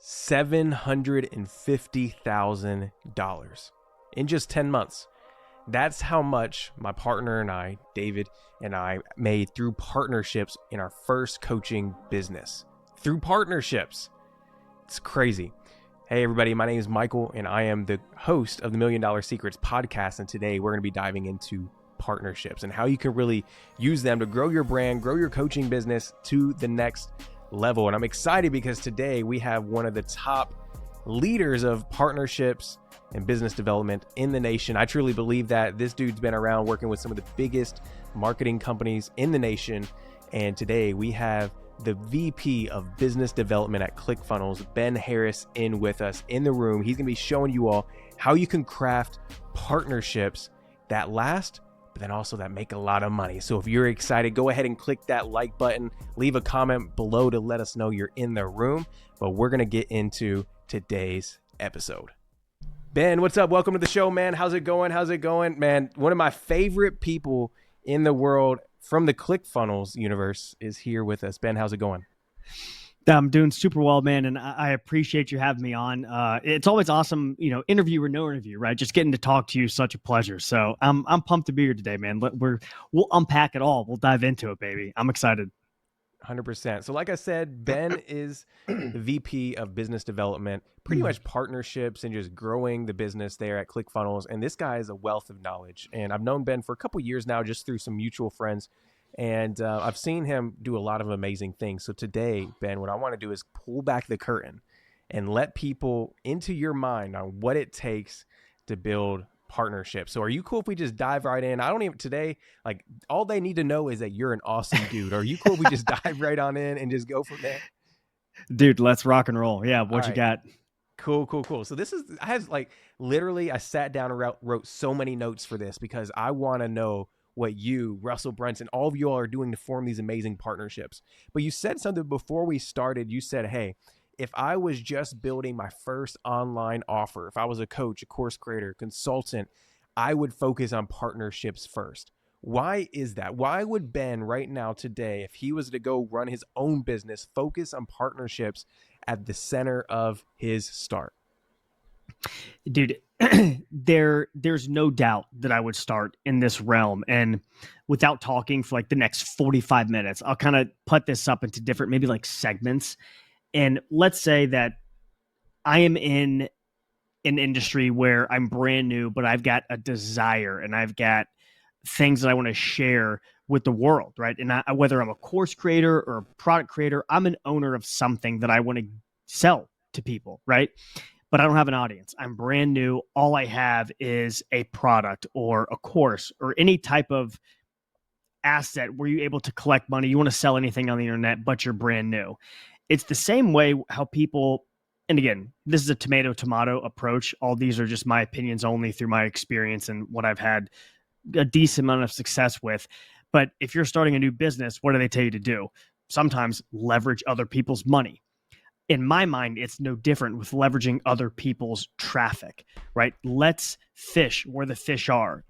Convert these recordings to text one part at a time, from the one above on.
$750,000 in just 10 months. That's how much my partner and I, David and I, made through partnerships in our first coaching business. Through partnerships. It's crazy. Hey everybody, my name is Michael and I am the host of the $1 Million Secrets podcast. And today we're going to be diving into partnerships and how you can really use them to grow your brand, grow your coaching business to the next level. And I'm excited because today we have one of the top leaders of partnerships and business development in the nation. I truly believe that this dude's been around working with some of the biggest marketing companies in the nation. And today we have the VP of business development at ClickFunnels, Ben Harris, in with us in the room. He's going to be showing you all how you can craft partnerships that last, but then also that make a lot of money. So if you're excited, go ahead and click that like button, leave a comment below to let us know you're in the room. But we're going to get into today's episode. Ben, what's up? Welcome to the show, man. How's it going? Man, one of my favorite people in the world from the ClickFunnels universe is here with us. Ben, how's it going? I'm doing super well, man, and I appreciate you having me on. It's always awesome, interview or no interview, right? Just getting to talk to you is such a pleasure. So I'm pumped to be here today, man. We'll unpack it all. We'll dive into it, baby. I'm excited. 100%. So like I said, Ben is the VP of business development, pretty much partnerships and just growing the business there at ClickFunnels. And this guy is a wealth of knowledge. And I've known Ben for a couple years now, just through some mutual friends. And I've seen him do a lot of amazing things. So today, Ben, what I want to do is pull back the curtain and let people into your mind on what it takes to build partnerships. So are you cool if we just dive right in? I don't even today, like all they need to know is that you're an awesome dude. Are you cool if we just dive right on in and just go from there? Dude, let's rock and roll. Yeah. What you got? Cool. So this is, I sat down and wrote so many notes for this because I want to know what you, Russell Brunson, all of you all are doing to form these amazing partnerships. But you said something before we started. You said, hey, if I was just building my first online offer, if I was a coach, a course creator, consultant, I would focus on partnerships first. Why is that? Why would Ben right now today, if he was to go run his own business, focus on partnerships at the center of his start? Dude, there's no doubt that I would start in this realm. And without talking for like the next 45 minutes, I'll kind of put this up into different, maybe like segments. And let's say that I am in an industry where I'm brand new, but I've got a desire and I've got things that I want to share with the world, right? And whether I'm a course creator or a product creator, I'm an owner of something that I want to sell to people, right? But I don't have an audience. I'm brand new. All I have is a product or a course or any type of asset where you're able to collect money. You want to sell anything on the internet, but you're brand new. It's the same way how people, and again, this is a tomato approach. All these are just my opinions only through my experience and what I've had a decent amount of success with. But if you're starting a new business, what do they tell you to do? Sometimes leverage other people's money. In my mind, it's no different with leveraging other people's traffic, right? Let's fish where the fish are.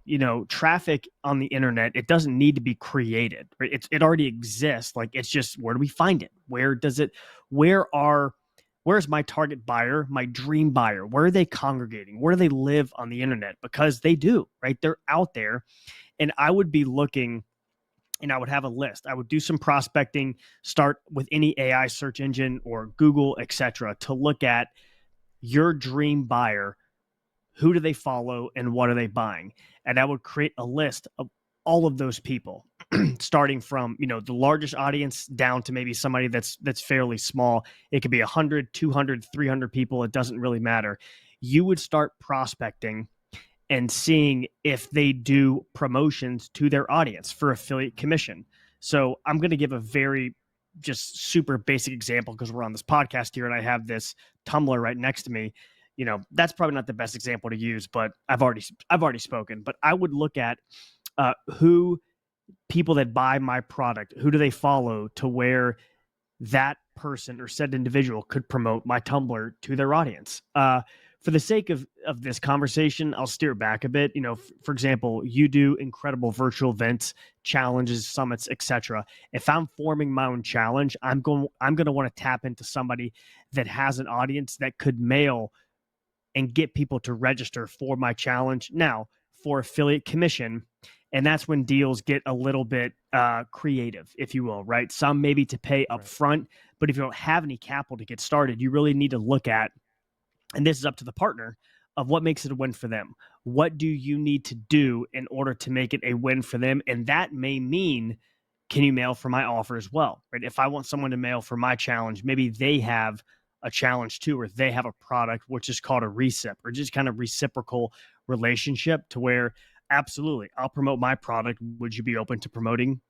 Traffic on the internet, it doesn't need to be created, right? It already exists. Like, it's just, where do we find it? Where's my target buyer, my dream buyer? Where are they congregating? Where do they live on the internet? Because they do, right? They're out there. And I would be looking, and I would have a list. I would do some prospecting, start with any AI search engine or Google, etc., to look at your dream buyer. Who do they follow and what are they buying? And I would create a list of all of those people, starting from, the largest audience down to maybe somebody that's fairly small. It could be 100, 200, 300 people. It doesn't really matter. You would start prospecting and seeing if they do promotions to their audience for affiliate commission. So I'm going to give a very just super basic example because we're on this podcast here and I have this Tumblr right next to me. That's probably not the best example to use, but I've already spoken. But I would look at who people that buy my product, who do they follow to where that person or said individual could promote my Tumblr to their audience. for the sake of this conversation, I'll steer back a bit. For example, you do incredible virtual events, challenges, summits, etc. If I'm forming my own challenge, I'm going to want to tap into somebody that has an audience that could mail and get people to register for my challenge. Now, for affiliate commission, and that's when deals get a little bit creative, if you will, right? Some maybe to pay up Right. front, but if you don't have any capital to get started, you really need to look at, and this is up to the partner, of what makes it a win for them. What do you need to do in order to make it a win for them? And that may mean, can you mail for my offer as well? Right? If I want someone to mail for my challenge, maybe they have a challenge too, or they have a product which is called a recip, or just kind of reciprocal relationship, to where absolutely I'll promote my product. Would you be open to promoting,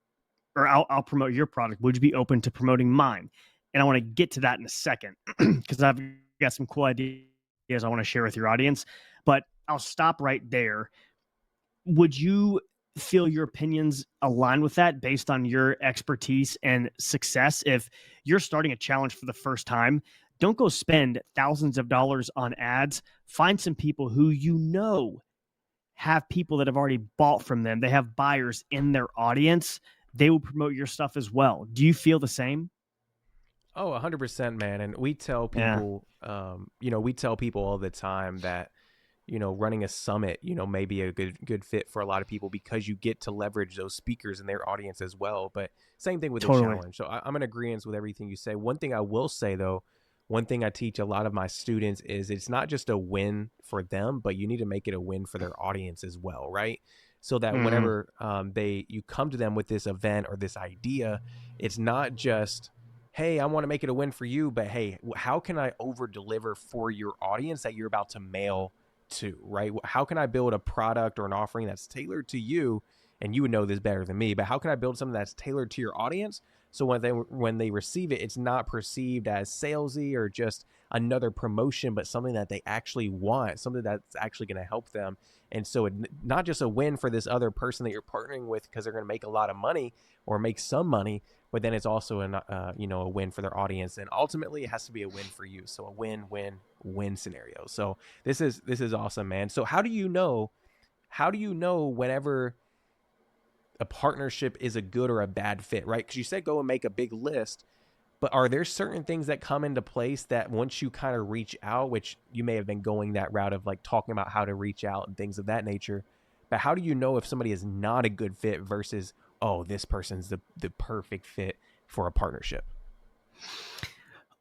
or I'll promote your product. Would you be open to promoting mine? And I want to get to that in a second because I've got some cool ideas I want to share with your audience. But I'll stop right there. Would you feel your opinions align with that based on your expertise and success? If you're starting a challenge for the first time, don't go spend thousands of dollars on ads. Find some people who have people that have already bought from them. They have buyers in their audience. They will promote your stuff as well. Do you feel the same? Oh, 100%, man. And we tell Yeah, people, we tell people all the time that, running a summit, may be a good fit for a lot of people because you get to leverage those speakers in their audience as well. But same thing with a totally. challenge. So I'm in agreement with everything you say. One thing I will say though, one thing I teach a lot of my students is it's not just a win for them, but you need to make it a win for their audience as well, right? So that Hmm. whenever you come to them with this event or this idea, it's not just, hey, I want to make it a win for you, but hey, how can I over deliver for your audience that you're about to mail to, right? How can I build a product or an offering that's tailored to you? And you would know this better than me, but how can I build something that's tailored to your audience? So when they receive it, it's not perceived as salesy or just another promotion, but something that they actually want, something that's actually going to help them. And so not just a win for this other person that you're partnering with because they're going to make a lot of money or make some money, but then it's also a win for their audience, and ultimately it has to be a win for you. So a win-win-win scenario. So this is awesome, man. So how do you know whenever a partnership is a good or a bad fit, right? Because you said go and make a big list, but are there certain things that come into place that once you kind of reach out, which you may have been going that route of like talking about how to reach out and things of that nature, but how do you know if somebody is not a good fit versus, oh, this person's the perfect fit for a partnership?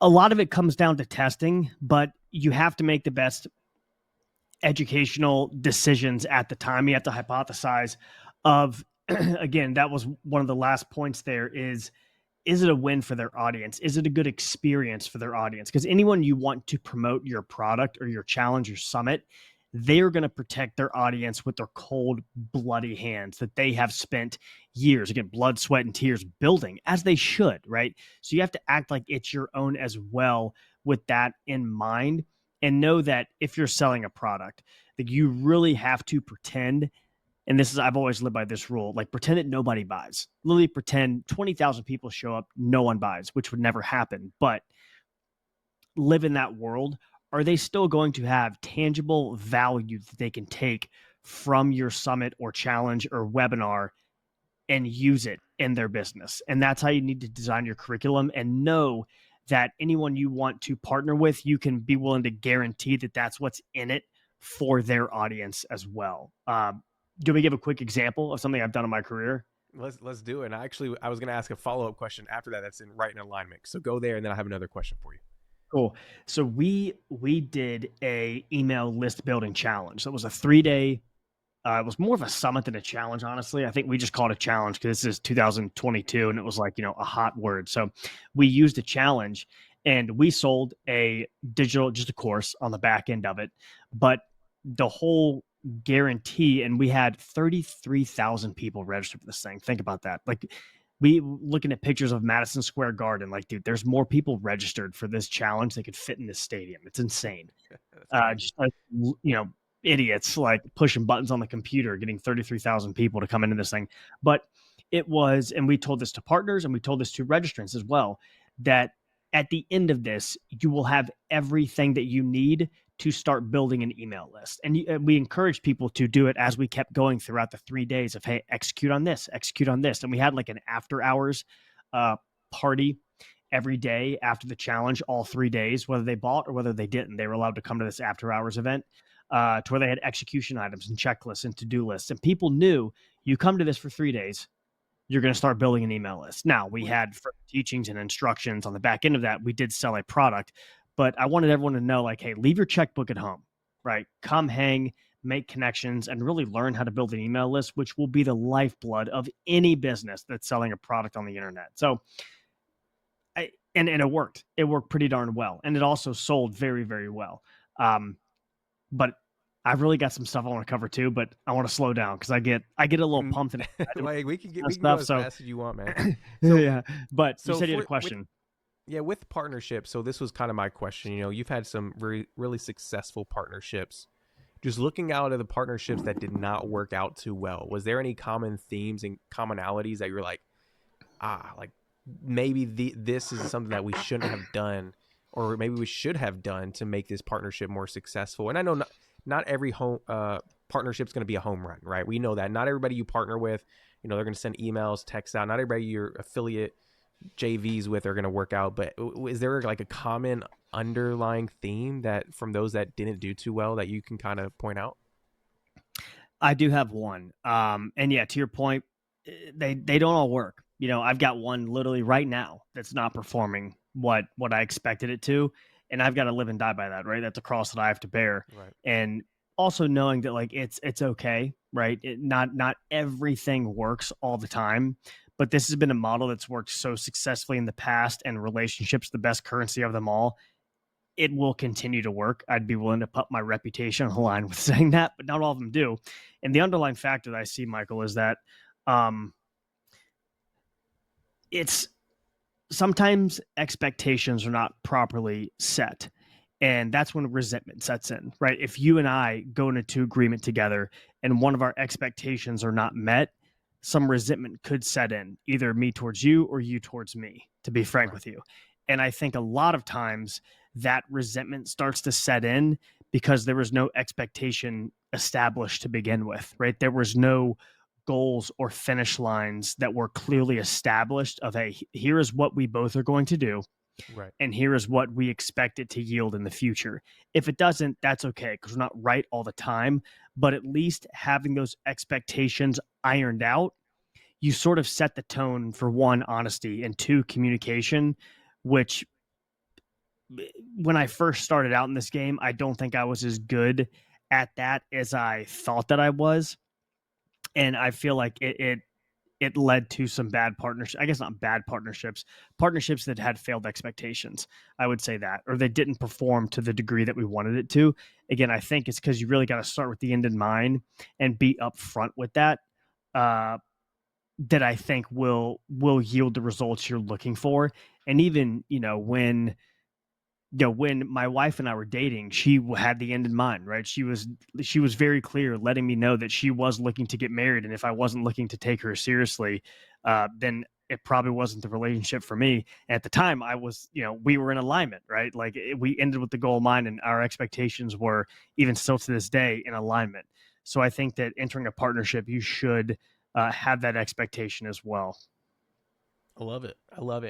A lot of it comes down to testing, but you have to make the best educational decisions at the time. You have to hypothesize of again, that was one of the last points there, is it a win for their audience? Is it a good experience for their audience? Because anyone you want to promote your product or your challenge or summit, they're going to protect their audience with their cold, bloody hands that they have spent years, again, blood, sweat, and tears building, as they should, right? So you have to act like it's your own as well with that in mind, and know that if you're selling a product, that you really have to pretend, and this is, I've always lived by this rule, like pretend that nobody buys. Literally pretend 20,000 people show up, no one buys, which would never happen. But live in that world. Are they still going to have tangible value that they can take from your summit or challenge or webinar and use it in their business? And that's how you need to design your curriculum, and know that anyone you want to partner with, you can be willing to guarantee that that's what's in it for their audience as well. Do we give a quick example of something I've done in my career? Let's do it. And I was going to ask a follow-up question after that. That's right in alignment. So go there, and then I have another question for you. Cool. So we did a email list building challenge. So it was a 3 day. It was more of a summit than a challenge, honestly. I think we just called it a challenge because this is 2022, and it was like, a hot word. So we used a challenge, and we sold a digital, just a course on the back end of it, but the whole guarantee, and we had 33,000 people registered for this thing. Think about that. Like, we looking at pictures of Madison Square Garden, like, dude, there's more people registered for this challenge they could fit in this stadium. It's insane. That's crazy. Just like, idiots like pushing buttons on the computer, getting 33,000 people to come into this thing. But it was, and we told this to partners and we told this to registrants as well, that at the end of this, you will have everything that you need to start building an email list. And we encourage people to do it as we kept going throughout the 3 days of, hey, execute on this, execute on this. And we had like an after hours party every day after the challenge, all 3 days, whether they bought or whether they didn't. They were allowed to come to this after hours event to where they had execution items and checklists and to-do lists. And people knew you come to this for 3 days, you're going to start building an email list. Now, we had teachings and instructions on the back end of that. We did sell a product, but I wanted everyone to know, like, hey, leave your checkbook at home, right? Come hang, make connections, and really learn how to build an email list, which will be the lifeblood of any business that's selling a product on the internet. So, and it worked. It worked pretty darn well. And it also sold very, very well. But I've really got some stuff I want to cover too, but I want to slow down because I get a little pumped. Like we can go as fast as you want, man. So, yeah, but you said you had a question. With partnerships. So this was kind of my question. You've had some really successful partnerships. Just looking out at the partnerships that did not work out too well, was there any common themes and commonalities that you're like, like maybe this is something that we shouldn't have done, or maybe we should have done to make this partnership more successful? And I know not every partnership is going to be a home run, right? We know that not everybody you partner with, they're going to send emails, texts out. Not everybody your affiliate JVs with are going to work out. But is there like a common underlying theme that from those that didn't do too well that you can kind of point out? I do have one. And yeah, to your point, they don't all work. I've got one literally right now that's not performing what I expected it to. And I've got to live and die by that, right? That's a cross that I have to bear. Right. And also knowing that like it's okay, right? Not everything works all the time, but this has been a model that's worked so successfully in the past, and relationships the best currency of them all. It will continue to work. I'd be willing to put my reputation on the line with saying that, but not all of them do. And the underlying factor that I see, Michael, is that it's sometimes expectations are not properly set. And that's when resentment sets in, right? If you and I go into agreement together and one of our expectations are not met, some resentment could set in, either me towards you or you towards me, to be frank with you. And I think a lot of times that resentment starts to set in because there was no expectation established to begin with, right? There was no goals or finish lines that were clearly established of, hey, here is what we both are going to do. Right. And here is what we expect it to yield in the future. If it doesn't, that's okay, because we're not right all the time. But at least having those expectations ironed out, you sort of set the tone for one, honesty, and two, communication, which when I first started out in this game, I don't think I was as good at that as I thought that I was. And I feel like it led to some bad partnerships. I guess not bad partnerships that had failed expectations. I would say that, or they didn't perform to the degree that we wanted it to. Again, I think it's because you really got to start with the end in mind and be upfront with that. That I think will yield the results you're looking for. And even, when my wife and I were dating, she had the end in mind, right? She was very clear, letting me know that she was looking to get married. And if I wasn't looking to take her seriously, then it probably wasn't the relationship for me. And at the time I was, we were in alignment, right? Like we ended with the goal in mind, and our expectations were even still to this day in alignment. So I think that entering a partnership, you should have that expectation as well. I love it.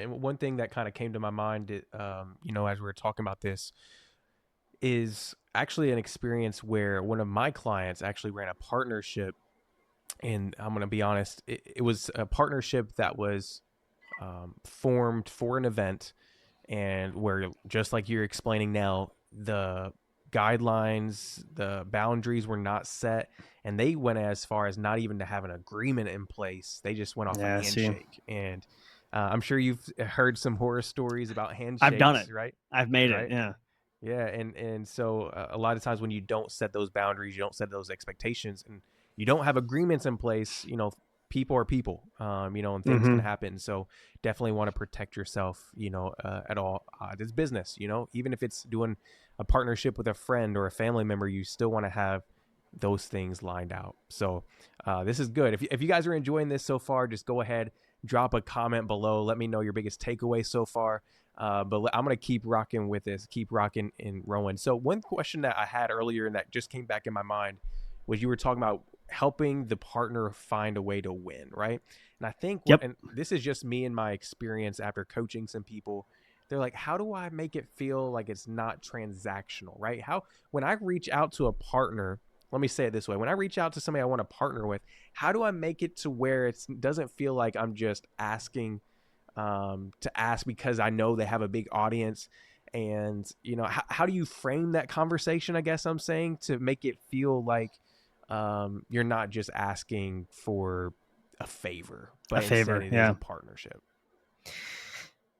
And one thing that kind of came to my mind, as we were talking about this, is actually an experience where one of my clients actually ran a partnership. And I'm going to be honest, it was a partnership that was formed for an event, and where, just like you're explaining now, the guidelines, the boundaries were not set, and they went as far as not even to have an agreement in place. They just went off a handshake. And I'm sure you've heard some horror stories about handshakes. I've done it, right? I've made it. Yeah. And so a lot of times when you don't set those boundaries, you don't set those expectations, and you don't have agreements in place, people are people, and things can happen. So definitely want to protect yourself, at all. It's business, even if it's doing a partnership with a friend or a family member, you still want to have those things lined out. So this is good. If you guys are enjoying this so far, just go ahead, drop a comment below. Let me know your biggest takeaway so far. But I'm going to keep rocking with this, keep rocking and rolling. So one question that I had earlier and that just came back in my mind was you were talking about helping the partner find a way to win, right? And I think Yep. and this is just me and my experience after coaching some people. They're like, how do I make it feel like it's not transactional, right? How, when I reach out to a partner, let me say it this way. When I reach out to somebody I want to partner with, how do I make it to where it doesn't feel like I'm just asking to ask because I know they have a big audience. And, how do you frame that conversation? I guess I'm saying to make it feel like you're not just asking for a favor, A but instead favor. it is Yeah. a partnership.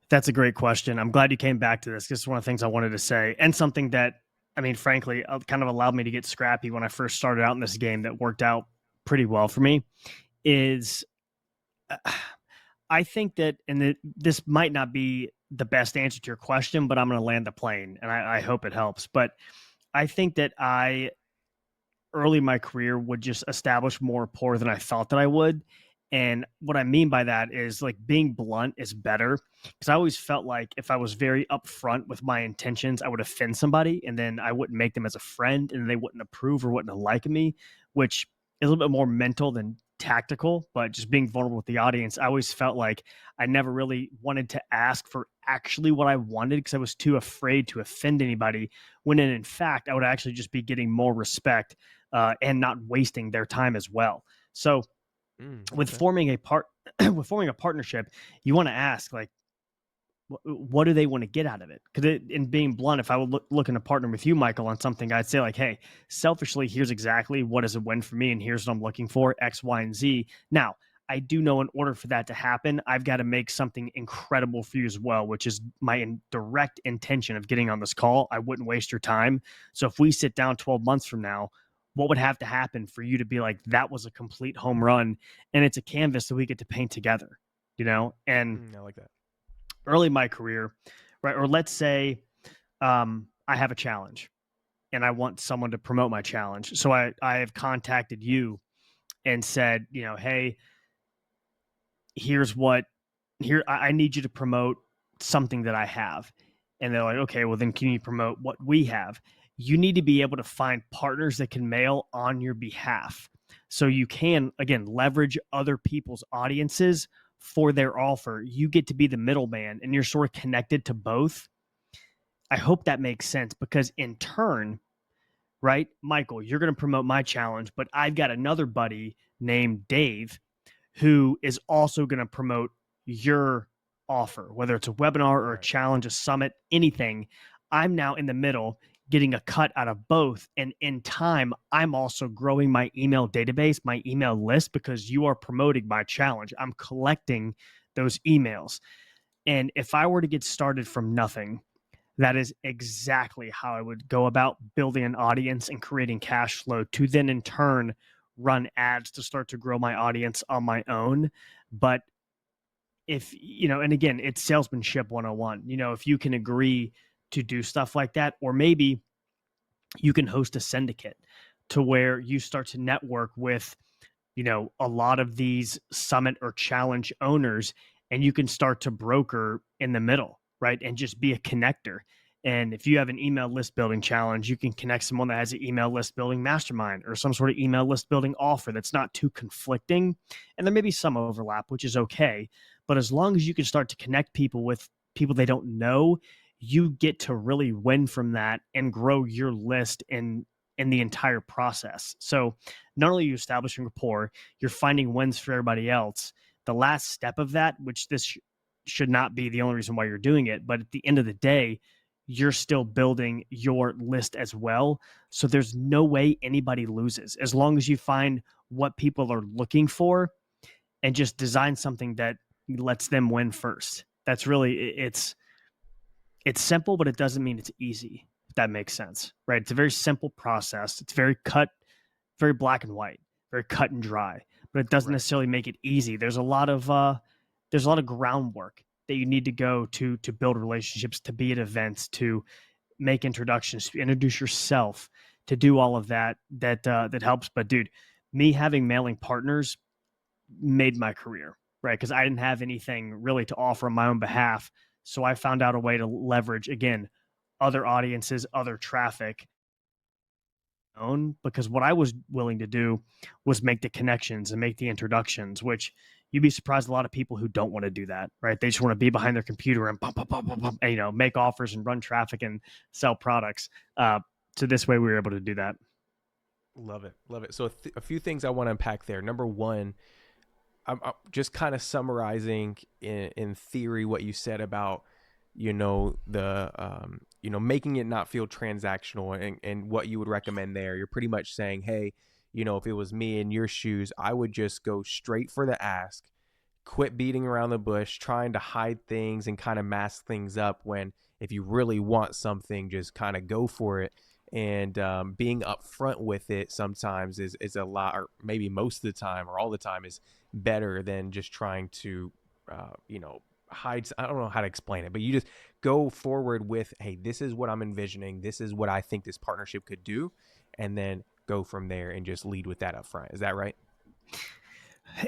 That's a great question. I'm glad you came back to this. This is one of the things I wanted to say, and something that, I mean, frankly, kind of allowed me to get scrappy when I first started out in this game that worked out pretty well for me is I think that, and this might not be the best answer to your question, but I'm going to land the plane and I hope it helps. But I think that early in my career would just establish more rapport than I thought that I would. And what I mean by that is like being blunt is better because I always felt like if I was very upfront with my intentions, I would offend somebody and then I wouldn't make them as a friend and they wouldn't approve or wouldn't like me, which is a little bit more mental than tactical. But just being vulnerable with the audience, I always felt like I never really wanted to ask for actually what I wanted because I was too afraid to offend anybody. When in fact, I would actually just be getting more respect and not wasting their time as well. So with Okay. forming a with forming a partnership, you want to ask like, what do they want to get out of it? Because in being blunt, if I would looking to partner with you, Michael, on something, I'd say like, hey, selfishly, here's exactly what is a win for me, and here's what I'm looking for, X, Y, and Z. Now, I do know in order for that to happen, I've got to make something incredible for you as well, which is my direct intention of getting on this call. I wouldn't waste your time. So if we sit down 12 months from now, what would have to happen for you to be like, that was a complete home run, and it's a canvas that we get to paint together, And I like that. early in my career, right? Or let's say I have a challenge and I want someone to promote my challenge. So I have contacted you and said, hey, here's what I need you to promote something that I have. And they're like, okay, well then can you promote what we have? You need to be able to find partners that can mail on your behalf. So you can, again, leverage other people's audiences for their offer. You get to be the middleman and you're sort of connected to both. I hope that makes sense because in turn, right, Michael, you're going to promote my challenge, but I've got another buddy named Dave who is also going to promote your offer, whether it's a webinar or a Right. challenge, a summit, anything. I'm now in the middle getting a cut out of both. And in time, I'm also growing my email database, my email list, because you are promoting my challenge. I'm collecting those emails. And if I were to get started from nothing, that is exactly how I would go about building an audience and creating cash flow to then in turn run ads to start to grow my audience on my own. But if, and again, it's salesmanship 101. If you can agree to do stuff like that, or maybe you can host a syndicate to where you start to network with, a lot of these summit or challenge owners, and you can start to broker in the middle, right? And just be a connector. And if you have an email list building challenge, you can connect someone that has an email list building mastermind or some sort of email list building offer that's not too conflicting. And there may be some overlap, which is okay. But as long as you can start to connect people with people they don't know, you get to really win from that and grow your list in the entire process. So not only are you establishing rapport, you're finding wins for everybody else. The last step of that, which this should not be the only reason why you're doing it, but at the end of the day, you're still building your list as well. So there's no way anybody loses as long as you find what people are looking for and just design something that lets them win first. That's really it's simple, but it doesn't mean it's easy. If that makes sense, right? It's a very simple process. It's very black and white, very cut and dry, but it doesn't Right. necessarily make it easy. There's a lot of groundwork that you need to go to build relationships, to be at events, to make introductions, to introduce yourself, to do all of that helps. But dude, me having mailing partners made my career, right? Because I didn't have anything really to offer on my own behalf. So I found out a way to leverage, again, other audiences, other traffic own, because what I was willing to do was make the connections and make the introductions, which you'd be surprised a lot of people who don't want to do that, right? They just want to be behind their computer and, and make offers and run traffic and sell products. So this way we were able to do that. Love it. Love it. So a few things I want to unpack there. Number one, I'm just kind of summarizing in theory what you said about, making it not feel transactional, and what you would recommend there. You're pretty much saying, hey, if it was me in your shoes, I would just go straight for the ask, quit beating around the bush, trying to hide things and kind of mask things up, when if you really want something, just kind of go for it. And being upfront with it sometimes is a lot, or maybe most of the time or all the time, is better than just trying to, hide. I don't know how to explain it, but you just go forward with, hey, this is what I'm envisioning. This is what I think this partnership could do. And then go from there and just lead with that up front. Is that right?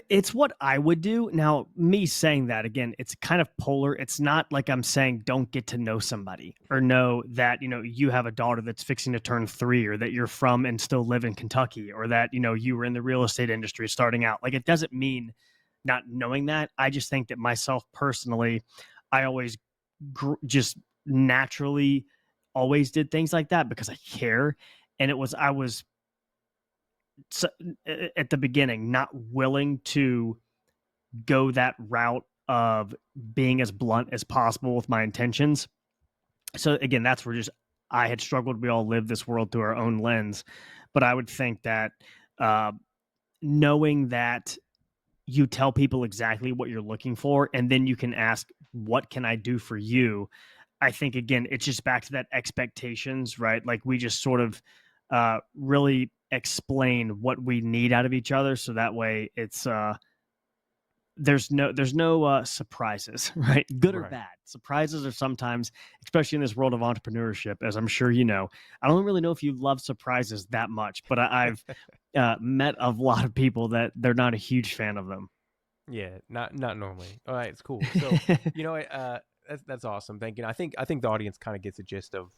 It's what I would do. Now, me saying that, again, it's kind of polar. It's not like I'm saying don't get to know somebody, or know that, you have a daughter that's fixing to turn 3, or that you're from and still live in Kentucky, or that, you were in the real estate industry starting out. Like, it doesn't mean not knowing that. I just think that myself personally, I always just naturally always did things like that because I care. And I was at the beginning not willing to go that route of being as blunt as possible with my intentions. So again, that's where just I had struggled. We all live this world through our own lens, but I would think that uh, knowing that you tell people exactly what you're looking for, and then you can ask, "What can I do for you?" I think again, it's just back to that expectations, right? Like, we just sort of really explain what we need out of each other, so that way it's there's no surprises, right? Good or Right. bad. Surprises are sometimes, especially in this world of entrepreneurship, as I'm sure you know. I don't really know if you love surprises that much, but I've met a lot of people that they're not a huge fan of them. Yeah, not normally. All right, it's cool. So, that's awesome. Thank you. I think the audience kind of gets a gist of,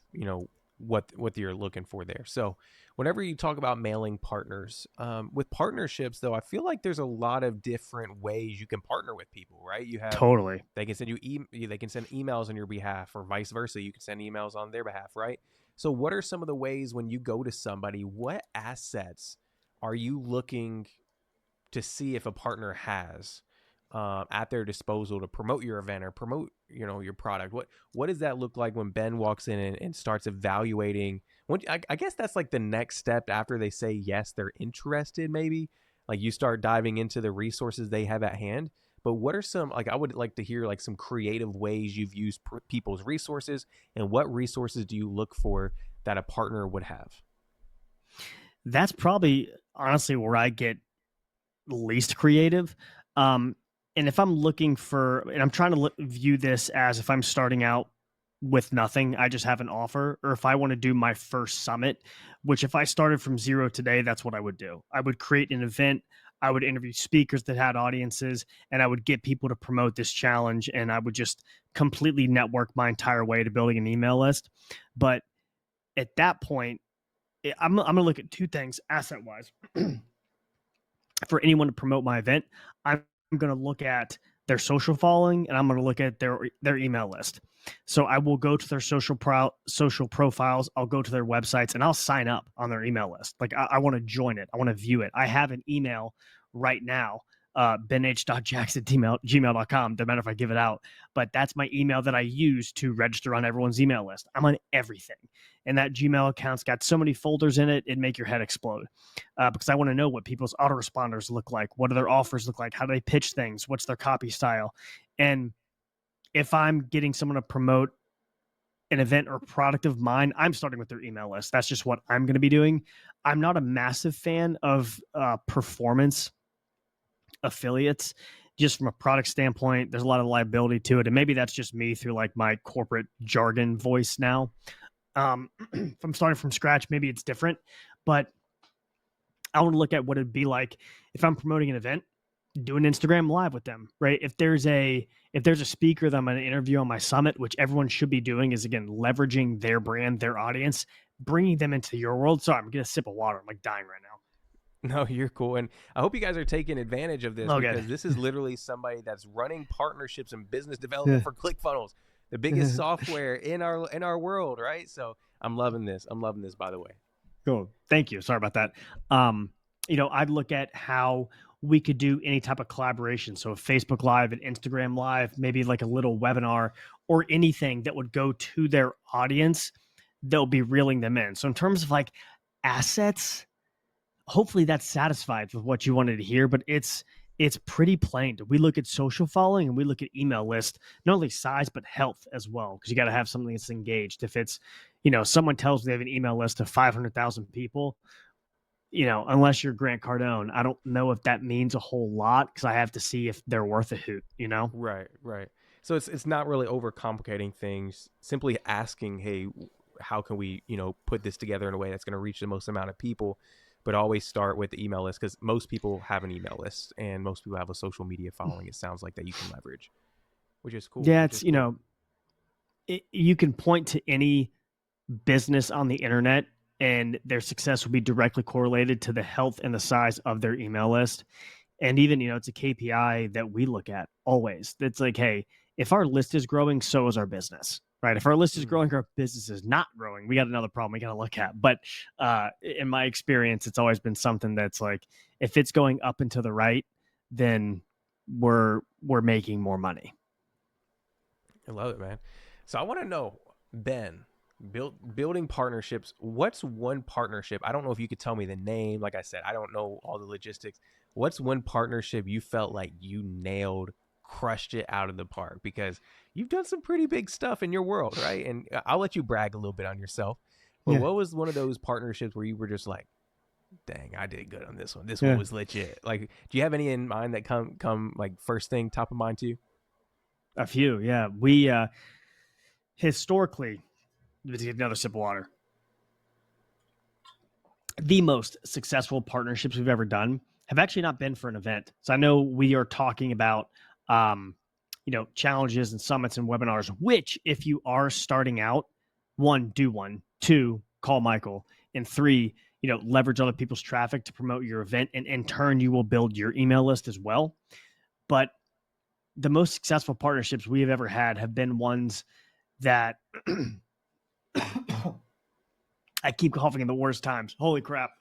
what you're looking for there. So, whenever you talk about mailing partners, with partnerships though, I feel like there's a lot of different ways you can partner with people, right? You have Totally. they can send they can send emails on your behalf, or vice versa. You can send emails on their behalf, right? So, what are some of the ways when you go to somebody, what assets are you looking to see if a partner has at their disposal to promote your event or promote your product? What does that look like when Ben walks in and starts evaluating? I guess that's like the next step after they say yes, they're interested. Maybe like you start diving into the resources they have at hand. But what are some, like, I would like to hear like some creative ways you've used people's resources, and what resources do you look for that a partner would have? That's probably honestly where I get least creative. Um, and if I'm looking for, and I'm trying to view this as if I'm starting out with nothing, I just have an offer, or if I want to do my first summit, which if I started from zero today, that's what I would do. I would create an event. I would interview speakers that had audiences, and I would get people to promote this challenge. And I would just completely network my entire way to building an email list. But at that point, I'm going to look at two things asset wise. For anyone to promote my event, I'm going to look at their social following, and I'm going to look at their email list. So I will go to their social profiles. I'll go to their websites, and I'll sign up on their email list. Like, I want to join it. I want to view it. I have an email right now, benh.jackson@gmail.com. Doesn't matter if I give it out, but that's my email that I use to register on everyone's email list. I'm on everything. And that Gmail account's got so many folders in it, it'd make your head explode. Because I want to know what people's autoresponders look like. What do their offers look like? How do they pitch things? What's their copy style? And if I'm getting someone to promote an event or product of mine, I'm starting with their email list. That's just what I'm going to be doing. I'm not a massive fan of performance affiliates, just from a product standpoint. There's a lot of liability to it, and maybe that's just me through like my corporate jargon voice now. If I'm starting from scratch, maybe it's different, but I want to look at what it'd be like if I'm promoting an event. do an Instagram live with them, right? If there's a speaker that I'm going to interview on my summit, which everyone should be doing, is again leveraging their brand, their audience, bringing them into your world. Sorry, I'm getting a sip of water. I'm like dying right now. No, you're cool. And I hope you guys are taking advantage of this, Oh, good. because this is literally somebody that's running partnerships and business development Yeah. for ClickFunnels, the biggest software in our world, right? So I'm loving this. I'm loving this, by the way. Cool. Thank you. Sorry about that. I'd look at how we could do any type of collaboration. So Facebook Live and Instagram Live, maybe like a little webinar or anything that would go to their audience, they'll be reeling them in. So in terms of like assets, hopefully that's satisfied with what you wanted to hear, but it's pretty plain. We look at social following and we look at email list, not only size but health as well, because you got to have something that's engaged. If it's, someone tells me they have an email list of 500,000 people, unless you're Grant Cardone, I don't know if that means a whole lot, because I have to see if they're worth a hoot. Right, right. So it's not really overcomplicating things. Simply asking, hey, how can we put this together in a way that's going to reach the most amount of people? But always start with the email list, because most people have an email list and most people have a social media following. It sounds like that you can leverage, which is cool. Yeah, Which it's is cool. you can point to any business on the internet and their success will be directly correlated to the health and the size of their email list. And even, it's a KPI that we look at always. It's like, hey, if our list is growing, so is our business, right? If our list is growing, our business is not growing, we got another problem we got to look at. But in my experience, it's always been something that's like, if it's going up and to the right, then we're making more money. I love it, man. So I want to know, Ben, building partnerships. What's one partnership? I don't know if you could tell me the name. Like I said, I don't know all the logistics. What's one partnership you felt like you nailed, crushed it out of the park? Because you've done some pretty big stuff in your world, right? And I'll let you brag a little bit on yourself. But Yeah. what was one of those partnerships where you were just like, dang, I did good on this one. This one Yeah. was legit. Like, do you have any in mind that come like first thing top of mind to you? A few. Yeah. We historically, let's get another sip of water. The most successful partnerships we've ever done have actually not been for an event. So I know we are talking about, challenges and summits and webinars, which if you are starting out, one, do one, two, call Michael, and three, leverage other people's traffic to promote your event. And in turn, you will build your email list as well. But the most successful partnerships we have ever had have been ones that I keep coughing in the worst times. Holy crap.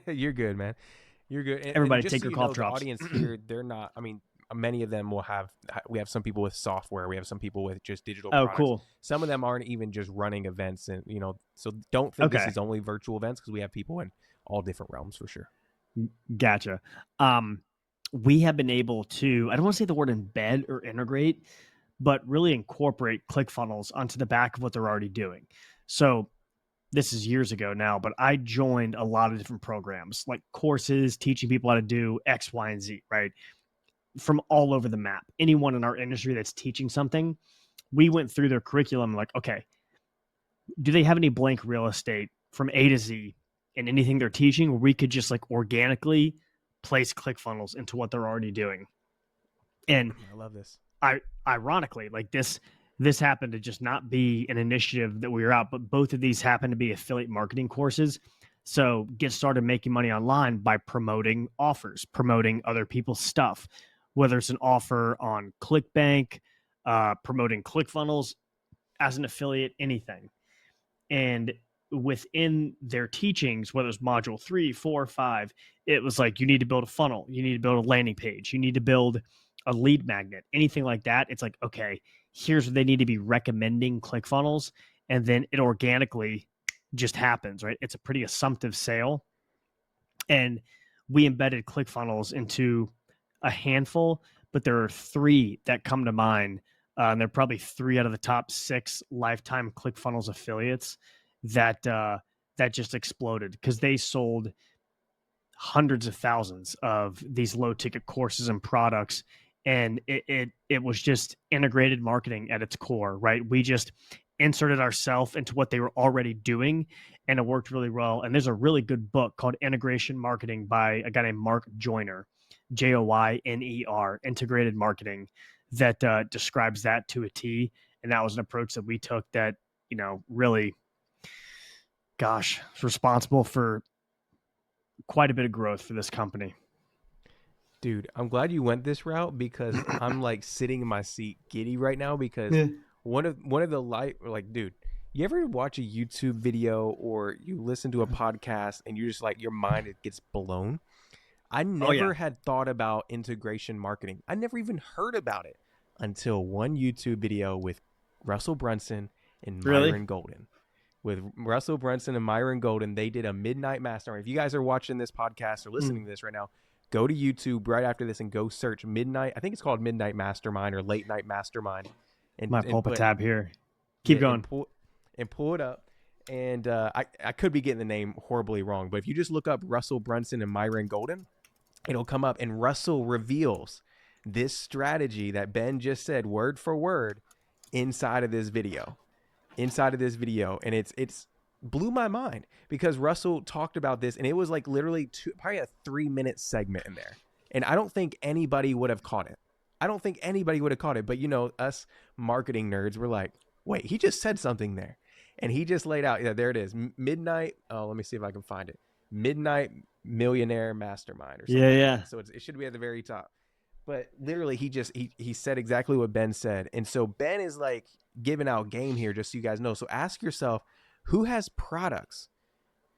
You're good, man. You're good. And Everybody just take so your you cough know, the drops. audience here, they're not, I mean, many of them will have, we have some people with software. We have some people with just digital Oh, products. cool. Some of them aren't even just running events. And, so don't think this Okay. is only virtual events, because we have people in all different realms for sure. Gotcha. We have been able to, I don't want to say the word embed or integrate, but really incorporate ClickFunnels onto the back of what they're already doing. So this is years ago now, but I joined a lot of different programs, like courses teaching people how to do X, Y, and Z, right? From all over the map. Anyone in our industry that's teaching something, we went through their curriculum like, okay, do they have any blank real estate from A to Z in anything they're teaching where we could just like organically place ClickFunnels into what they're already doing? And I love this. ironically, like this happened to just not be an initiative that we were out, but both of these happen to be affiliate marketing courses. So get started making money online by promoting offers, promoting other people's stuff, whether it's an offer on ClickBank, promoting ClickFunnels as an affiliate, anything. And within their teachings, whether it's module 3, 4, 5, it was like, you need to build a funnel, you need to build a landing page, you need to build a lead magnet, anything like that. It's like, okay, here's what they need to be recommending ClickFunnels. And then it organically just happens, right? It's a pretty assumptive sale. And we embedded ClickFunnels into a handful, but there are 3 that come to mind. And they're probably 3 out of the top 6 lifetime ClickFunnels affiliates that just exploded because they sold hundreds of thousands of these low ticket courses and products. And it was just integrated marketing at its core, right? We just inserted ourselves into what they were already doing, and it worked really well. And there's a really good book called Integration Marketing by a guy named Mark Joyner JOYNER, integrated marketing, that describes that to a T. And that was an approach that we took that, really, gosh, is responsible for quite a bit of growth for this company. Dude, I'm glad you went this route because I'm like sitting in my seat giddy right now because Yeah. one of the like, dude, you ever watch a YouTube video or you listen to a podcast and you just like your mind it gets blown? I Oh yeah. never had thought about integration marketing. I never even heard about it until one YouTube video with Russell Brunson and Really? Myron Golden. With Russell Brunson and Myron Golden, they did a midnight mastermind. If you guys are watching this podcast or listening to this right now, go to YouTube right after this and go search midnight. I think it's called Midnight Mastermind or Late Night Mastermind, Might pull and up a put tab here. yeah Keep going. and pull it up. And I could be getting the name horribly wrong, but if you just look up Russell Brunson and Myron Golden, it'll come up. And Russell reveals this strategy that Ben just said word for word inside of this video and it's blew my mind because Russell talked about this and it was like literally probably a 3-minute segment in there, and I don't think anybody would have caught it. But us marketing nerds were like, wait, he just said something there, and he just laid out, yeah, there it is, midnight, oh, let me see if I can find it, Midnight Millionaire Mastermind or something Yeah, like yeah. that. So it should be at the very top. But literally, he said exactly what Ben said, and so Ben is like giving out game here, just so you guys know. So ask yourself, who has products?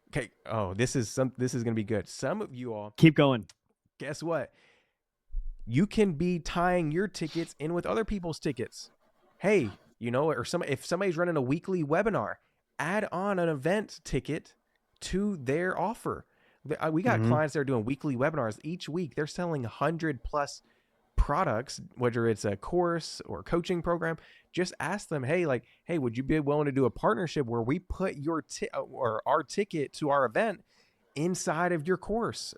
Okay. Oh, this is gonna be good. Some of you all, Keep going. guess what? You can be tying your tickets in with other people's tickets. Hey, if somebody's running a weekly webinar, add on an event ticket to their offer. We got clients that are doing weekly webinars each week. They're selling 100 plus products, whether it's a course or a coaching program. Just ask them, hey, would you be willing to do a partnership where we put or our ticket to our event inside of your course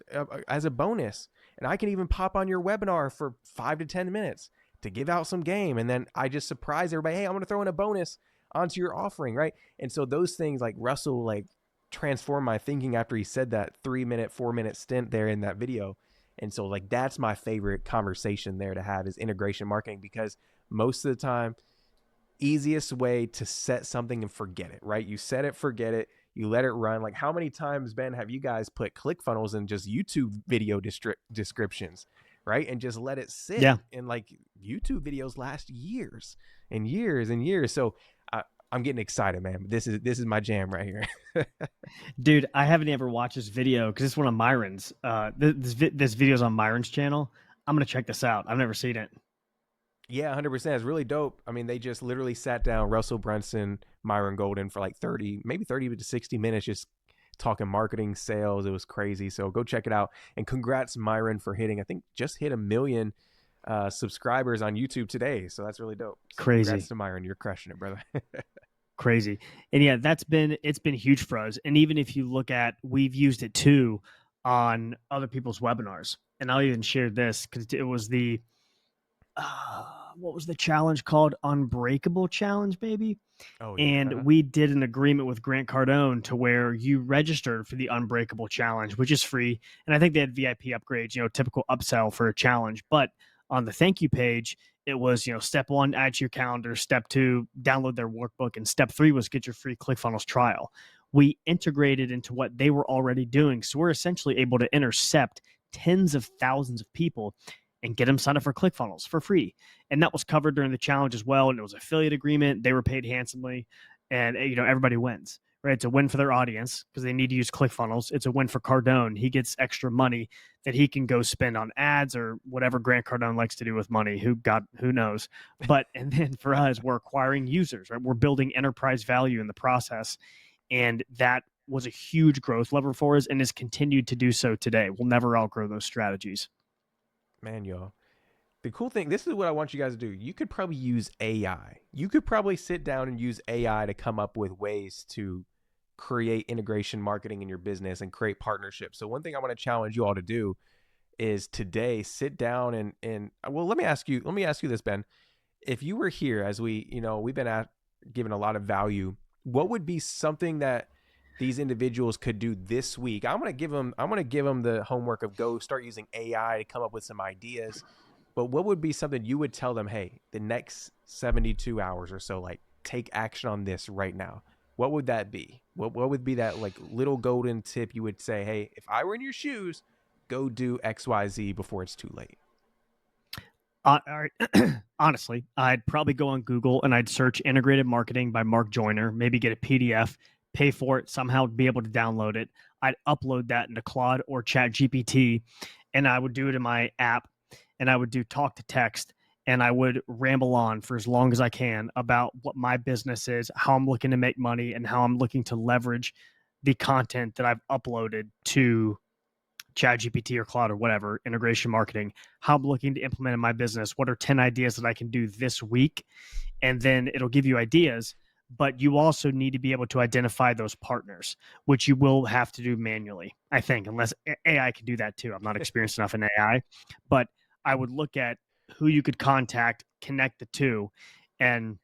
as a bonus, and I can even pop on your webinar for 5 to 10 minutes to give out some game, and then I just surprise everybody, hey, I'm going to throw in a bonus onto your offering, right? And so those things, like Russell, like transformed my thinking after he said that 3-minute 4-minute stint there in that video. And so like that's my favorite conversation there to have, is integration marketing, because most of the time, easiest way to set something and forget it, right? You set it, forget it, you let it run. Like how many times, Ben, have you guys put ClickFunnels in just YouTube video descriptions, right? And just let it sit. Yeah. And like YouTube videos last years and years and years. So I'm getting excited, man. This is my jam right here. Dude, I haven't ever watched this video because it's one of Myron's. This video's on Myron's channel. I'm gonna check this out. I've never seen it. Yeah, 100%. It's really dope. I mean, they just literally sat down, Russell Brunson, Myron Golden, for like 30 to 60 minutes, just talking marketing, sales. It was crazy. So go check it out. And congrats, Myron, for I think just hit 1 million subscribers on YouTube today. So that's really dope. So Crazy. Congrats to Myron. You're crushing it, brother. Crazy. And yeah, it's been huge for us. And even if you look at, we've used it too on other people's webinars. And I'll even share this because it was what was the challenge called? Unbreakable Challenge, baby. Oh, yeah. And we did an agreement with Grant Cardone to where you registered for the Unbreakable Challenge, which is free. And I think they had VIP upgrades, typical upsell for a challenge. But on the thank you page, it was, step 1, add to your calendar. Step 2, download their workbook. And step 3 was get your free ClickFunnels trial. We integrated into what they were already doing. So we're essentially able to intercept tens of thousands of people and get them signed up for ClickFunnels for free. And that was covered during the challenge as well. And it was affiliate agreement. They were paid handsomely, and everybody wins, right? It's a win for their audience because they need to use ClickFunnels. It's a win for Cardone. He gets extra money that he can go spend on ads or whatever Grant Cardone likes to do with money. Who knows? But, and then for us, we're acquiring users, right? We're building enterprise value in the process. And that was a huge growth lever for us and has continued to do so today. We'll never outgrow those strategies. Man, y'all. The cool thing, this is what I want you guys to do. You could probably use AI. You could probably sit down and use AI to come up with ways to create integration marketing in your business and create partnerships. So one thing I want to challenge you all to do is today sit down and well, let me ask you this, Ben. If you were here, as we've been giving a lot of value, what would be something that these individuals could do this week? I'm going to give them the homework of go start using AI to come up with some ideas. But what would be something you would tell them, hey, the next 72 hours or so, like take action on this right now? What would that be? What would be that like little golden tip you would say, hey, if I were in your shoes, go do XYZ before it's too late? All right. Honestly, I'd probably go on Google and I'd search integrated marketing by Mark Joyner, maybe get a PDF, pay for it, somehow be able to download it. I'd upload that into Claude or Chat GPT, and I would do it in my app, and I would do talk to text, and I would ramble on for as long as I can about what my business is, how I'm looking to make money, and how I'm looking to leverage the content that I've uploaded to Chat GPT or Claude or whatever, integration marketing, how I'm looking to implement in my business. What are 10 ideas that I can do this week? And then it'll give you ideas, but you also need to be able to identify those partners, which you will have to do manually, I think, unless AI can do that too. I'm not experienced enough in AI, but I would look at who you could contact, connect the two, and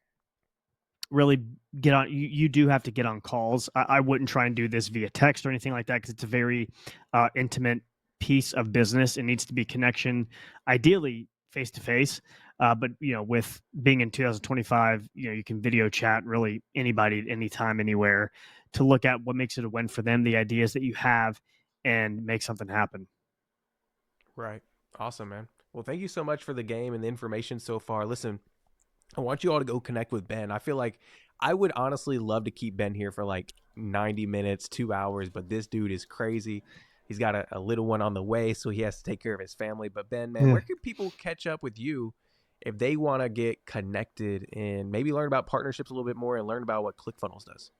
really get on. You do have to get on calls. I wouldn't try and do this via text or anything like that because it's a very intimate piece of business. It needs to be connection, ideally face to face. But with being in 2025, you can video chat really anybody, anytime, anywhere, to look at what makes it a win for them, the ideas that you have, and make something happen. Right. Awesome, man. Well, thank you so much for the game and the information so far. Listen, I want you all to go connect with Ben. I feel like I would honestly love to keep Ben here for like 90 minutes, 2 hours, but this dude is crazy. He's got a little one on the way, so he has to take care of his family. But Ben, man, Yeah. where can people catch up with you if they want to get connected and maybe learn about partnerships a little bit more and learn about what ClickFunnels does?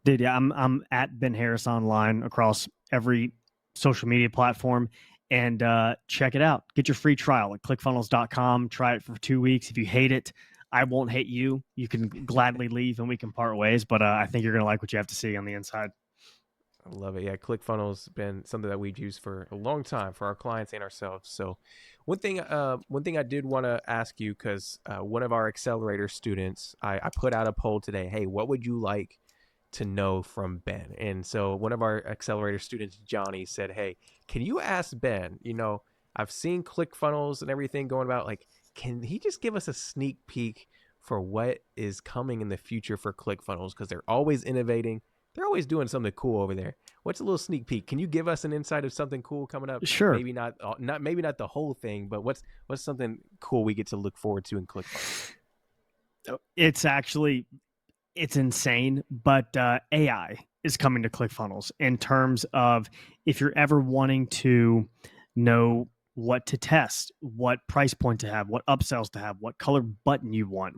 Dude, yeah, I'm at Ben Harris online across every social media platform, and check it out. Get your free trial at clickfunnels.com. Try it for 2 weeks. If you hate it, I won't hate you. You can gladly leave and we can part ways, but I think you're going to like what you have to see on the inside. I love it. Yeah, ClickFunnels been something that we've used for a long time for our clients and ourselves. So, one thing I did want to ask you because one of our accelerator students, I put out a poll today. Hey, what would you like to know from Ben? And so one of our accelerator students, Johnny, said, "Hey, can you ask Ben? I've seen ClickFunnels and everything going about. Like, can he just give us a sneak peek for what is coming in the future for ClickFunnels? Because they're always innovating." They're always doing something cool over there. What's a little sneak peek? Can you give us an insight of something cool coming up? Sure. Maybe not the whole thing, but what's something cool we get to look forward to in ClickFunnels? It's insane, but AI is coming to ClickFunnels in terms of if you're ever wanting to know what to test, what price point to have, what upsells to have, what color button you want,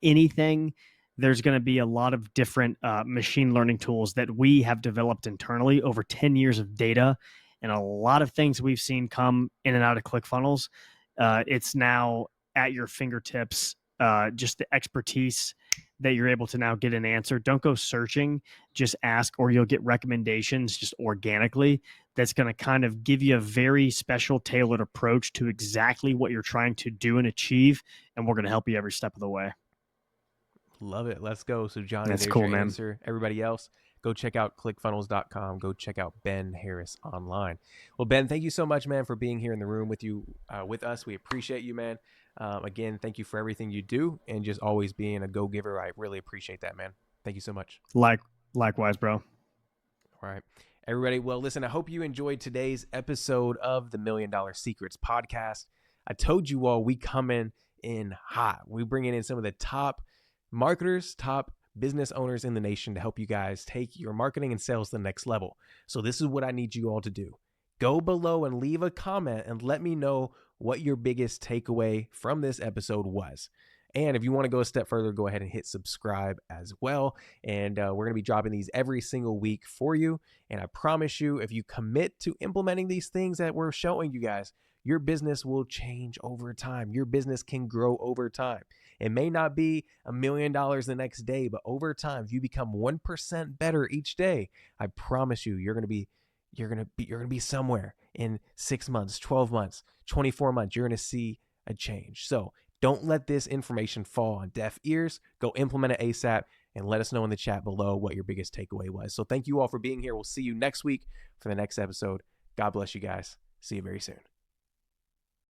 anything. There's going to be a lot of different machine learning tools that we have developed internally over 10 years of data, and a lot of things we've seen come in and out of ClickFunnels. It's now at your fingertips, just the expertise that you're able to now get an answer. Don't go searching, just ask, or you'll get recommendations just organically. That's going to kind of give you a very special tailored approach to exactly what you're trying to do and achieve. And we're going to help you every step of the way. Love it. Let's go. So Johnny, That's there's cool, your man. answer. Everybody else, go check out clickfunnels.com. Go check out Ben Harris online. Well, Ben, thank you so much, man, for being here in the room with us. We appreciate you, man. Again, thank you for everything you do and just always being a go giver. I really appreciate that, man. Thank you so much. Likewise, bro. All right. Everybody, well, listen, I hope you enjoyed today's episode of the $1 Million Secrets podcast. I told you all we coming in hot. We bringing in some of the top marketers, top business owners in the nation to help you guys take your marketing and sales to the next level. So this is what I need you all to do. Go below and leave a comment and let me know what your biggest takeaway from this episode was. And if you want to go a step further, go ahead and hit subscribe as well. And we're going to be dropping these every single week for you. And I promise you, if you commit to implementing these things that we're showing you guys, your business will change over time. Your business can grow over time. It may not be $1 million the next day, but over time, if you become 1% better each day, I promise you, you're going to be somewhere in 6 months, 12 months, 24 months. You're going to see a change. So Don't let this information fall on deaf ears. Go implement it ASAP and let us know in the chat below what your biggest takeaway was. So thank you all for being here. We'll see you next week for the next episode. God bless you guys. See you very soon.